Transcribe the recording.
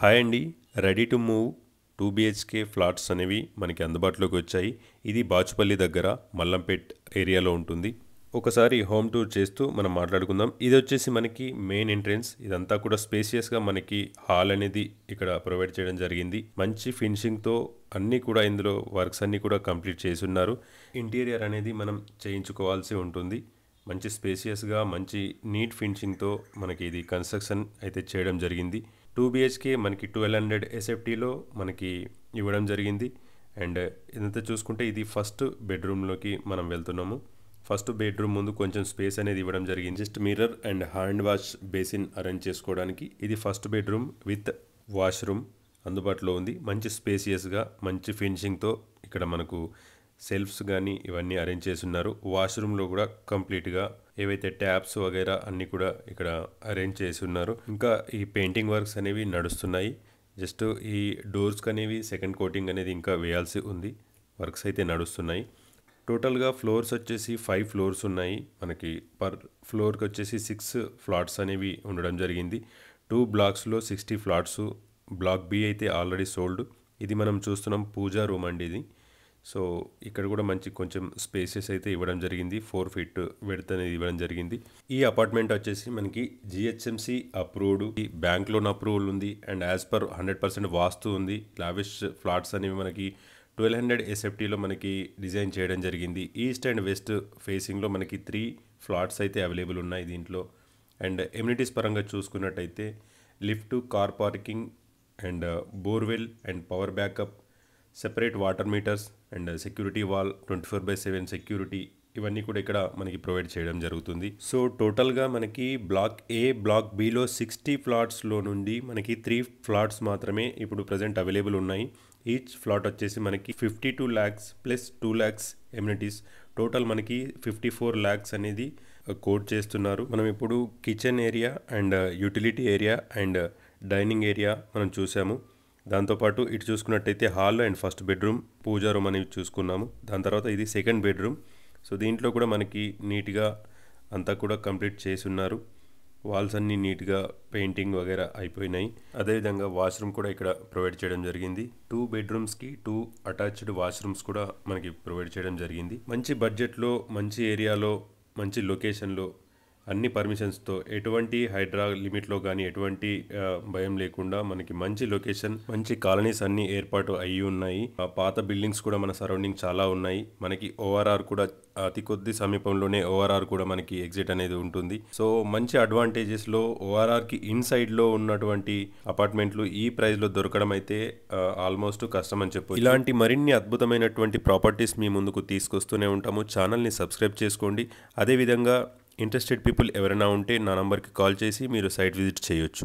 Hi అండి. Ready to move 2 BHK flats అనేవి మనకి అందుబాటులోకి వచ్చాయి. ఇది బాచుపల్లి దగ్గర మల్లంపేట్ ఏరియాలో ఉంటుంది. ఒకసారి హోమ్ టూర్ చేస్తూ మనం మాట్లాడుకుందాం. ఇది వచ్చేసి మనకి మెయిన్ ఎంట్రన్స్. ఇదంతా కూడా స్పేసియస్గా మనకి హాల్ అనేది ఇక్కడ ప్రొవైడ్ చేయడం జరిగింది. మంచి ఫినిషింగ్తో అన్నీ కూడా ఇందులో వర్క్స్ అన్నీ కూడా కంప్లీట్ చేసి ఉన్నారు. ఇంటీరియర్ అనేది మనం చేయించుకోవాల్సి ఉంటుంది. మంచి స్పేసియస్గా మంచి నీట్ ఫినిషింగ్తో మనకి ఇది కన్స్ట్రక్షన్ అయితే చేయడం జరిగింది. 2 బీహెచ్కే మనకి 1200 ఎస్ఎఫ్టీలో మనకి ఇవ్వడం జరిగింది. అండ్ ఇదంతా చూసుకుంటే ఇది ఫస్ట్ బెడ్రూమ్లోకి మనం వెళ్తున్నాము. ఫస్ట్ బెడ్రూమ్ ముందు కొంచెం స్పేస్ అనేది ఇవ్వడం జరిగింది. Just mirror and hand wash basin arrange చేసుకోవడానికి ఇది ఫస్ట్ బెడ్రూమ్ విత్ వాష్రూమ్ అందుబాటులో ఉంది. మంచి స్పేసియస్గా మంచి ఫినిషింగ్తో ఇక్కడ మనకు సెల్ఫ్స్ కానీ ఇవన్నీ అరేంజ్ చేసి ఉన్నారు. వాష్రూమ్లో కూడా కంప్లీట్గా ఏవైతే ట్యాప్స్ వగైరా అన్నీ కూడా ఇక్కడ అరేంజ్ చేసి ఉన్నారు. ఇంకా ఈ పెయింటింగ్ వర్క్స్ అనేవి నడుస్తున్నాయి. జస్ట్ ఈ డోర్స్కి అనేవి సెకండ్ కోటింగ్ అనేది ఇంకా వేయాల్సి ఉంది. వర్క్స్ అయితే నడుస్తున్నాయి. టోటల్గా ఫ్లోర్స్ వచ్చేసి 5 ఫ్లోర్స్ ఉన్నాయి. మనకి పర్ ఫ్లోర్కి వచ్చేసి 6 ఫ్లాట్స్ అనేవి ఉండడం జరిగింది. 2 బ్లాక్స్లో 60 ఫ్లాట్స్. బ్లాక్ బి అయితే ఆల్రెడీ సోల్డ్. ఇది మనం చూస్తున్నాం పూజా రూమ్ అండి ఇది. సో ఇక్కడ కూడా మంచి కొంచెం స్పేసెస్ అయితే ఇవ్వడం జరిగింది. 4 ఫీట్ విడ్త్ అనేది ఇవ్వడం జరిగింది. ఈ అపార్ట్మెంట్ వచ్చేసి మనకి GHMC approved, bank loan approval ఉంది అండ్ యాజ్ పర్ 100% వాస్తు ఉంది. లావిష్ ఫ్లాట్స్ అనేవి మనకి 1200 ఎస్ఎఫ్టీలో మనకి డిజైన్ చేయడం జరిగింది. ఈస్ట్ అండ్ వెస్ట్ ఫేసింగ్లో మనకి 3 ఫ్లాట్స్ అయితే అవైలబుల్ ఉన్నాయి దీంట్లో. అండ్ ఎమ్యూనిటీస్ పరంగా చూసుకున్నట్టయితే lift, car parking and borewell and power backup, separate water meters and security wall, 24/7 security, ఇవన్నీ కూడా ఇక్కడ మనకి ప్రొవైడ్ చేయడం జరుగుతుంది. సో టోటల్గా మనకి బ్లాక్ ఏ, బ్లాక్ బిలో 60 ఫ్లాట్స్లో నుండి మనకి 3 ఫ్లాట్స్ మాత్రమే ఇప్పుడు ప్రజెంట్ అవైలబుల్ ఉన్నాయి. ఈచ్ ఫ్లాట్ వచ్చేసి మనకి 52 lakhs plus 2 lakhs amenities, total మనకి 54 lakhs అనేది కోట్ చేస్తున్నారు. మనం ఇప్పుడు kitchen area and utility area and dining area మనం చూసాము. దాంతోపాటు ఇటు చూసుకున్నట్టయితే hall and first bedroom, puja room అనేవి చూసుకున్నాము. దాని తర్వాత ఇది సెకండ్ బెడ్రూమ్. సో దీంట్లో కూడా మనకి నీట్గా అంతా కూడా కంప్లీట్ చేసి ఉన్నారు. వాల్స్ అన్నీ నీట్గా పెయింటింగ్ వగైరా అయిపోయినాయి. అదేవిధంగా వాష్రూమ్ కూడా ఇక్కడ ప్రొవైడ్ చేయడం జరిగింది. 2 బెడ్రూమ్స్కి 2 అటాచ్డ్ వాష్రూమ్స్ కూడా మనకి ప్రొవైడ్ చేయడం జరిగింది. మంచి బడ్జెట్లో, మంచి ఏరియాలో, మంచి లొకేషన్లో, అన్ని పర్మిషన్స్తో, ఎటువంటి హైడ్రా లిమిట్లో కానీ ఎటువంటి భయం లేకుండా మనకి మంచి లొకేషన్, మంచి కాలనీస్ అన్నీ ఏర్పాటు అయ్యి ఉన్నాయి. పాత బిల్డింగ్స్ కూడా మన సరౌండింగ్ చాలా ఉన్నాయి. మనకి ఓఆర్ఆర్ కూడా అతి కొద్ది సమీపంలోనే ఓఆర్ఆర్ కూడా మనకి ఎగ్జిట్ అనేది ఉంటుంది. సో మంచి అడ్వాంటేజెస్లో ఓఆర్ఆర్కి ఇన్సైడ్లో ఉన్నటువంటి అపార్ట్మెంట్లు ఈ ప్రైస్లో దొరకడం అయితే ఆల్మోస్ట్ కష్టం అని చెప్పు. ఇలాంటి మరిన్ని అద్భుతమైనటువంటి ప్రాపర్టీస్ మీ ముందుకు తీసుకొస్తూనే ఉంటాము. ఛానల్ని సబ్స్క్రైబ్ చేసుకోండి. అదేవిధంగా ఇంట్రెస్టెడ్ పీపుల్ ఎవరైనా ఉంటే నా నంబర్కి కాల్ చేసి మీరు సైట్ విజిట్ చేయొచ్చు.